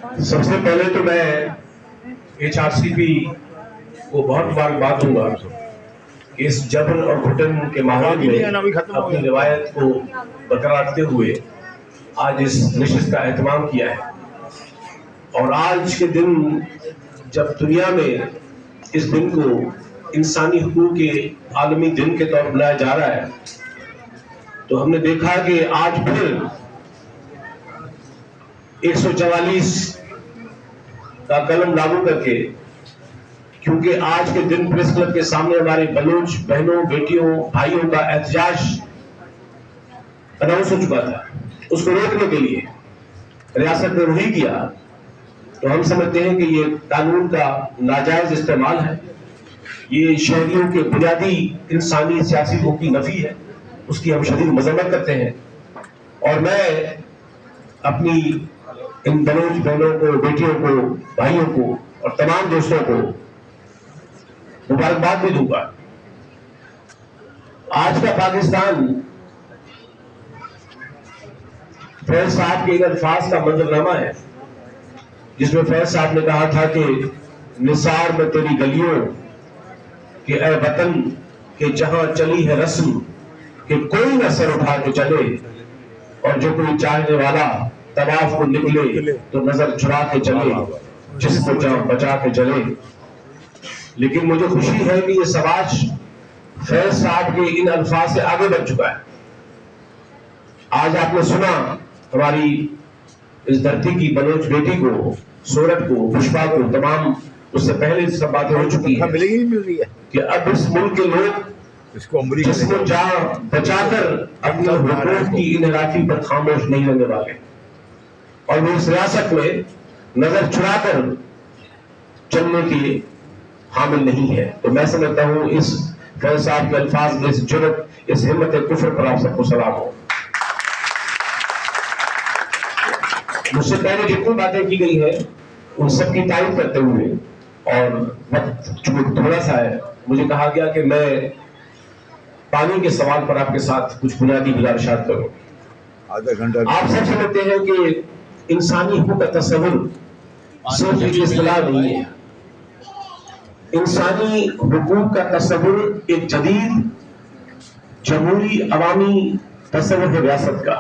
سب سے پہلے تو میں HRCP کو بہت مبارکباد دوں گا کہ اس جبر اور گھٹن کے ماحول میں اپنی روایت کو برقرار رکھتے ہوئے آج اس نشست کا اہتمام کیا ہے. اور آج کے دن جب دنیا میں اس دن کو انسانی حقوق کے عالمی دن کے طور پر منایا جا رہا ہے، تو ہم نے دیکھا کہ آج پھر 144 کا قلم لاگو کر کے، کیونکہ آج کے دن پریس کلب کے سامنے ہمارے بلوچ بہنوں، بیٹیوں، بھائیوں کا احتجاج اناؤنس ہو چکا تھا، اس کو روکنے کے لیے ریاست نے وہی کیا، تو ہم سمجھتے ہیں کہ یہ قانون کا ناجائز استعمال ہے، یہ شہریوں کے بنیادی انسانی سیاسی حقوق کی نفی ہے، اس کی ہم شدید مذمت کرتے ہیں. اور میں اپنی ان بلوچ بہنوں کو، بیٹیوں کو، بھائیوں کو اور تمام دوستوں کو مبارکباد بھی دوں گا. آج کا پاکستان فیض صاحب کے ان الفاظ کا منظرنامہ ہے جس میں فیض صاحب نے کہا تھا کہ نثار میں تیری گلیوں کہ اے وطن کہ جہاں چلی ہے رسم کہ کوئی نہ سر اٹھا کے چلے، اور جو کوئی چاہنے والا طواف کو نکلے تو نظر چھڑا کے چلے، جس کو جان بچا کے چلے. لیکن مجھے خوشی ہے کہ یہ سماج فیض صاحب کے ان الفاظ سے آگے بڑھ چکا ہے. آج آپ نے سنا ہماری اس دھرتی کی بلوچ بیٹی کو، سورت کو، بشپا کو، تمام اس سے پہلے سب باتیں ہو چکی ہیں کہ اب اس ملک کے لوگ جس کو جان بچا کر اپنے حقوق کی انحرافی پر خاموش نہیں رہنے والے، اور وہ اس ریاست میں نظر چھڑا کر چلنے کی حامل نہیں ہے. تو میں سمجھتا ہوں اس فیض صاحب کے الفاظ میں اس جرأت، اس ہمت کفر پر آپ سب کو سلام ہو. مجھ سے پہلے جتنی باتیں کی گئی ہیں ان سب کی تعریف کرتے ہوئے، اور وقت چونکہ تھوڑا سا ہے، مجھے کہا گیا کہ میں پانی کے سوال پر آپ کے ساتھ کچھ بنیادی گزارشات کروں. آپ سب سمجھتے ہیں کہ انسانی حقوق کا تصور صرف ایک اصطلاح نہیں ہے. انسانی حقوق کا تصور ایک جدید جمہوری عوامی تصور ہے ریاست کا.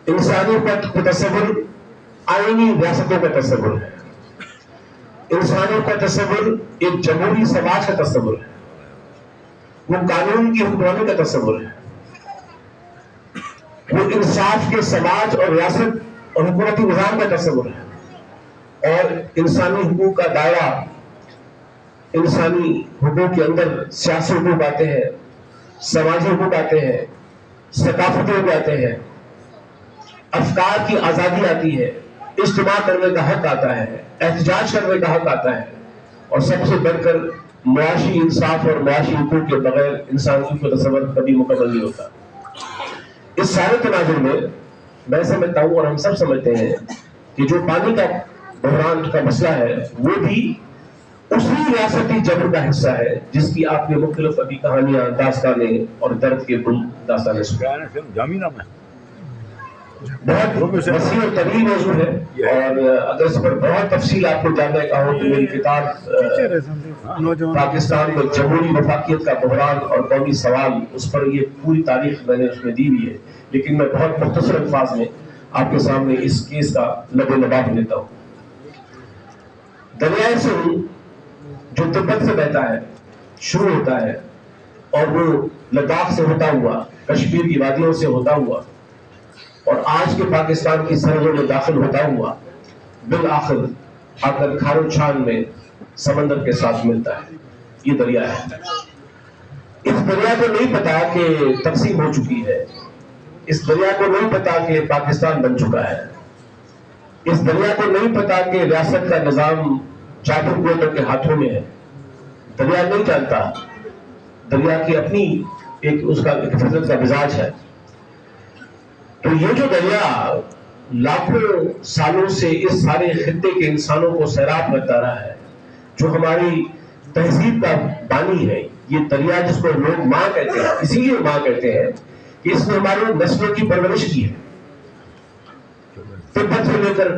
انسانی حقوق کا تصور آئینی ریاستوں کا تصور ہے. انسانوں کا تصور ایک جمہوری سماج کا تصور ہے. وہ قانون کی حکمرانی کا تصور ہے. وہ انصاف کے سماج اور ریاست اور حکومتی نظام کا تصور ہے. اور انسانی حقوق کا دائرہ، انسانی حقوق کے اندر سیاسی حقوق آتے ہیں، سماجی حقوق آتے ہیں، ثقافتی حقوق آتے ہیں، افکار کی آزادی آتی ہے، اجتماع کرنے کا حق آتا ہے، احتجاج کرنے کا حق آتا ہے، اور سب سے بڑھ کر معاشی انصاف اور معاشی حقوق کے بغیر انسانی کا تصور کبھی مکمل نہیں ہوتا. اس سارے تناظر میں سمجھتا ہوں اور ہم سب سمجھتے ہیں کہ جو پانی کا بحران کا مسئلہ ہے وہ بھی اسی ریاستی جبر کا حصہ ہے جس کی آپ نے مختلف ابھی کہانیاں، داستانیں اور درد کے گل داستانیں سنی. بہت وسیع اور طویل موضوع ہے، اور اگر اس پر بہت تفصیل آپ کو جاننے کا ہو تو میری کتاب پاکستان میں جمہوری وفاقیت کا بحران اور قومی سوال، اس پر یہ پوری تاریخ میں نے اس میں دی ہوئی ہے، لیکن میں بہت مختصر الفاظ میں آپ کے سامنے اس کیس کا لب لباب دیتا ہوں. دریائے سندھ جو تبت سے بہتا ہے، شروع ہوتا ہے، اور وہ لداخ سے ہوتا ہوا، کشمیر کی وادیوں سے ہوتا ہوا، اور آج کے پاکستان کی سرحدوں میں داخل ہوتا ہوا، بالآخر آ کر کھارو چھان میں سمندر کے ساتھ ملتا ہے. یہ دریا ہے. اس دریا کو نہیں پتا کہ تقسیم ہو چکی ہے. اس دریا کو نہیں پتا کہ پاکستان بن چکا ہے. اس دریا کو نہیں پتا کہ ریاست کا نظام چادر گوتوں کے ہاتھوں میں ہے. دریا نہیں جانتا. دریا کی اپنی اس کا ایک فطرت کا مزاج ہے. تو یہ جو دریا لاکھوں سالوں سے اس سارے خطے کے انسانوں کو سیراب کرتا رہا ہے، جو ہماری تہذیب کا بانی ہے، یہ دریا جس کو لوگ ماں کہتے ہیں، اسی لیے ماں کہتے ہیں کہ اس نے ہماری نسلوں کی پرورش کی ہے. تبت سے لے کر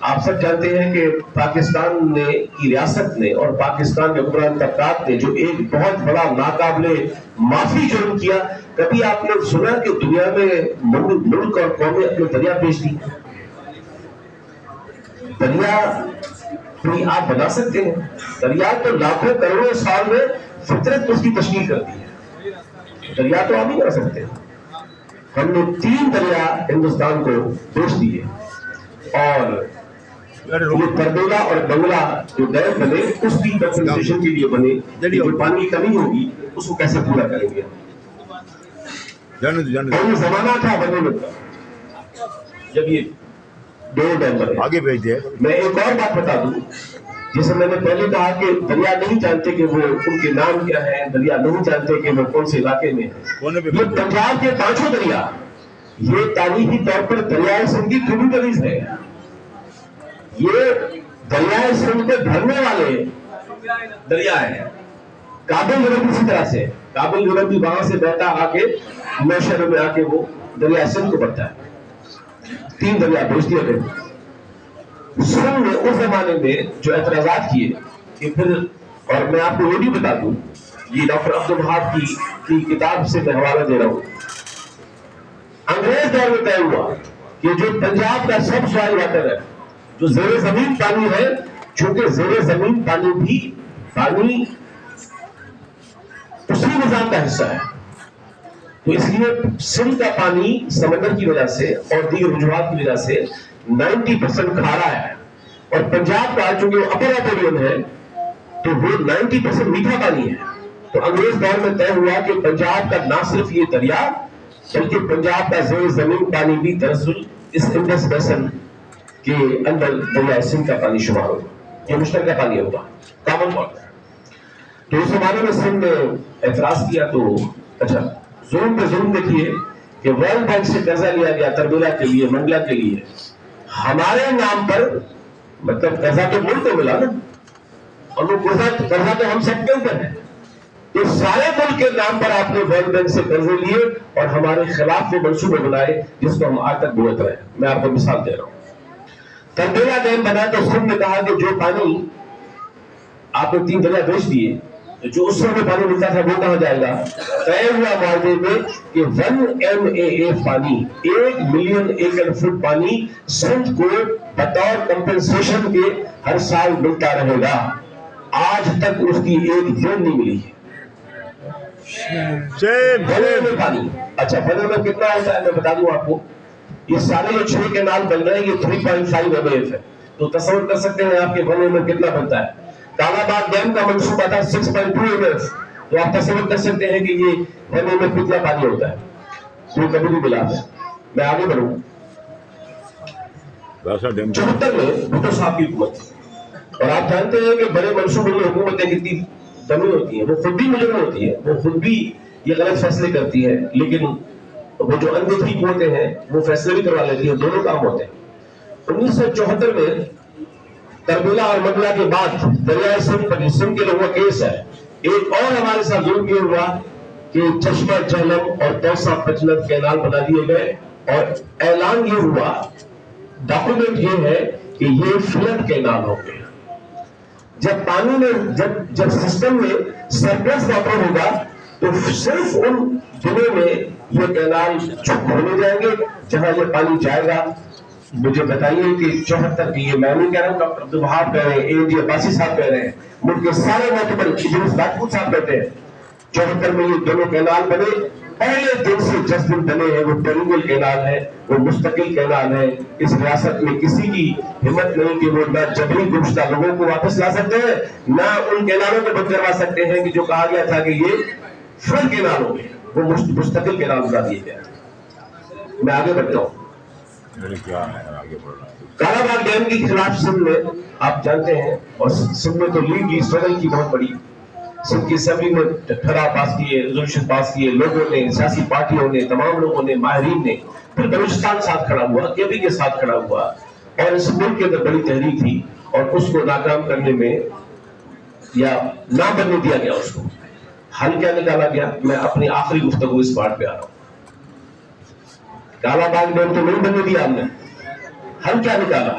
آپ سب جانتے ہیں کہ پاکستان نے کی ریاست نے اور پاکستان کے حکمران طبقات نے جو ایک بہت بڑا ناقابل معافی جرم کیا. کبھی آپ نے سنا کہ دنیا میں ملک اور قومیں اپنے دریا بیچ دی؟ دریا کوئی آپ بنا سکتے ہیں؟ دریا تو لاکھوں کروڑوں سال میں فطرت اس کی تشکیل کرتی ہے. دریا تو آپ نہیں کر سکتے. ہم نے 3 دریا ہندوستان کو بیچ دیے اور یہ تربیلا اور بنگلہ جو ڈیم بنے اس کی کنسنٹریشن کے لیے بنے. جو پانی کی کمی ہوگی اس کو کیسے پورا کریں گے؟ یہ زمانہ تھا بنے میں جب یہ 2 ڈیم بنے. آگے بھیج دیا. میں ایک اور بات بتا دوں، جیسے میں نے پہلے کہا کہ دریا نہیں جانتے کہ وہ ان کے نام کیا ہے، دریا نہیں جانتے کہ وہ کون سے علاقے میں ہے. یہ پنجاب کے 5 دریا یہ تاریخی طور پر دریائے سندھ کی ٹریبیوٹریز ہے. یہ دریائے سندھ کے بھرنے والے دریا ہے. کابل ربی اسی طرح سے، کابل ربی وہاں سے بہتا آ کے نوشہر میں آ کے وہ دریائے سندھ کو بڑھتا ہے. 3 دریا بھیج دیے گئے. سندھ نے اس زمانے میں جو اعتراضات کیے کہ پھر، اور میں آپ کو یہ بھی بتا دوں، یہ ڈاکٹر عبدالوہاب کی کتاب سے میں حوالہ دے رہا ہوں. انگریز دور میں طے ہوا کہ جو پنجاب کا سب سوائل واٹر ہے، جو زیر زمین پانی ہے، چونکہ زیر زمین پانی بھی پانی اسی نظام کا حصہ ہے، تو اس لیے سندھ کا پانی سمندر کی وجہ سے اور دیگر وجوہات کی وجہ سے 90% کھارا ہے، اور پنجاب کا چونکہ وہ اپر ایپورین ہے تو وہ 90% میٹھا پانی ہے. تو انگریز دور میں طے ہوا کہ پنجاب کا نہ صرف یہ دریا بلکہ پنجاب کا زیر زمین پانی بھی دراصل اس انڈس بیسن کے اندر دریائے سندھ کا پانی شمار ہوگا. یہ مشترکہ پانی ہوگا، کامن واٹر. تو اس زمانے میں سندھ نے اعتراض کیا تو اچھا ظلم پہ ظلم دیکھیے کہ ورلڈ بینک سے قرضہ لیا گیا تربیلا کے لیے، منڈلا کے لیے، ہمارے نام پر. مطلب قرضہ تو ملک کو ملا نا، اور وہ قرضہ تو ہم سب کے اوپر ہے. تو سارے ملک کے نام پر آپ نے ورلڈ بینک سے قرضے لیے اور ہمارے خلاف وہ منصوبے بنائے جس کو ہم آج تک بھگت رہے ہیں. میں آپ کو مثال دے رہا ہوں. تربیلا ڈیم بنا تو سندھ نے کہا کہ جو پانی آپ نے 3 دریا بیچ دیے، جو اس میں پانی ملتا تھا وہ کہاں جائے گا؟ طے ہوا معاہدے میں کہ 1 MAA پانی، 1 ملین ایکڑ فٹ پانی سندھ کو بطور کمپنسیشن کے ہر سال ملتا رہے گا. آج تک اس کی ایک بوند نہیں ملی ہے. بنے میں پانی، اچھا بنے میں کتنا ہوتا ہے میں بتا دوں آپ کو. یہ سارے جو 6 کینال بن رہے ہیں یہ 3.5 MAF ہے. تو تصور کر سکتے ہیں آپ کے بنے میں کتنا بنتا ہے. کالا باغ ڈیم کا منصوبہ تھا 6.2 MAF. تو آپ تصور کر سکتے ہیں کہ یہ بنے میں کتنا پانی ہوتا ہے. تو کبھی نہیں ملا ہے. میں آگے بڑھوں. 74 میں بھٹو صاحب کی حکومت تھی، اور آپ جانتے ہیں کہ بڑے منصوبے میں حکومتیں کتنی دمی ہوتی ہیں. وہ خود بھی مجرم ہوتی ہے، وہ خود بھی یہ غلط فیصلے کرتی ہے، لیکن وہ جو اندھیری قوتیں ہیں وہ فیصلے بھی کروا لیتی ہیں. دونوں کام ہوتے ہیں. 1974 میں تربیلا اور منڈلا کے بعد دریائے سندھ پر سندھ کے لوگوں کا کیس ہے. ایک اور ہمارے ساتھ ظلم یہ ہوا کہ چشمہ جہلم اور توسا پچنت کینال بنا دیے گئے، اور اعلان یہ ہوا، ڈاکومنٹ یہ ہے کہ یہ فلڈ کینال ہو گئے. جب پانی میں جب سسٹم میں سرپلس واٹر ہوگا تو صرف ان دنوں میں یہ کینال چپ ہونے جائیں گے جہاں یہ پانی جائے گا. مجھے بتائیے کہ 74 کی، یہ میں نہیں کہہ رہا ہوں، ڈاکٹر عبدالوہاب کہہ رہے ہیں، AG عباسی صاحب کہہ رہے ہیں، ملک کے سارے معتبر انجینئر راجپوت صاحب کہتے ہیں 74 میں یہ دونوں کینال بنے. پہلے دن سے جس دن بنے ہیں وہ پیریگل کینال ہے، وہ مستقل کینال ہے. اس ریاست میں کسی کی ہمت نہیں کہ وہ نہ جبری گمشدہ لوگوں کو واپس لا سکتے ہیں، نہ ان کینالوں کو بند کروا سکتے ہیں کہ جو کہا گیا تھا کہ یہ فلڈ کینال ہو گئے، وہ مستقل کینال بنا دیے گئے. میں آگے بڑھتا ہوں. کالا باغ ڈیم کے خلاف سندھ میں آپ جانتے ہیں، اور سندھ میں تو لیگ کی اسٹرگل کی بہت بڑی. سندھ کی اسمبلی میں ٹھراؤ پاس کیے، ریزولوشن پاس کیے، لوگوں نے، سیاسی پارٹیوں نے، تمام لوگوں نے، ماہرین نے. پھر بلوچستان ساتھ کھڑا ہوا، KB کے ساتھ کھڑا ہوا، اور اس ملک کے اندر بڑی تحریک تھی، اور اس کو ناکام کرنے میں یا نہ بننے دیا گیا. اس کو حل کیا نکالا گیا؟ میں اپنی آخری گفتگو اس بات پہ آ رہا ہوں. کالا باغ ڈیم تو نہیں بننے دیا ہم نے. حل کیا نکالا؟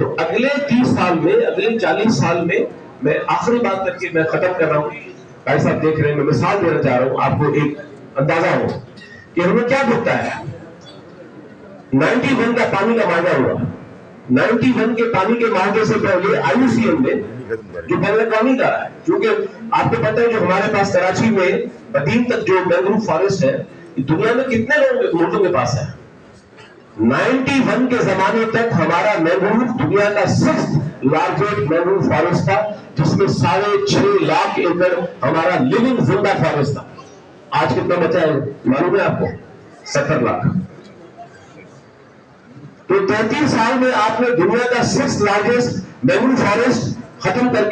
تو اگلے 30 سال میں، اگلے 40 سال میں آخری بات کر کے میں ختم کر رہا ہوں. بھائی صاحب دیکھ رہے ہیں، میں مثال دینا چاہ رہا ہوں آپ کو ایک اندازہ ہو کہ ہمیں کیا دکھتا ہے. 91 کا پانی کا معاہدہ ہوا. 91 کے پانی کے معاہدے سے پہلے IUCN نے جو بین الاقوامی کا ہے، کیونکہ آپ کو پتہ ہے جو ہمارے پاس کراچی میں بدین تک جو مینگروو فارسٹ ہے، دنیا میں کتنے ملکوں کے پاس ہے؟ 91 کے زمانے تک ہمارا مینگروو دنیا کا 6th لارجسٹ مینگروو فارسٹ تھا، جس میں 6.5 لاکھ ایکڑ ہمارا لیونگ زندہ فارسٹ تھا. آج کتنا بچا ہے معلوم ہے آپ کو؟ 70 لاکھ. تو 33 سال میں آپ نے دنیا کا 6th لارجسٹ مینگروو فارسٹ ختم کر کے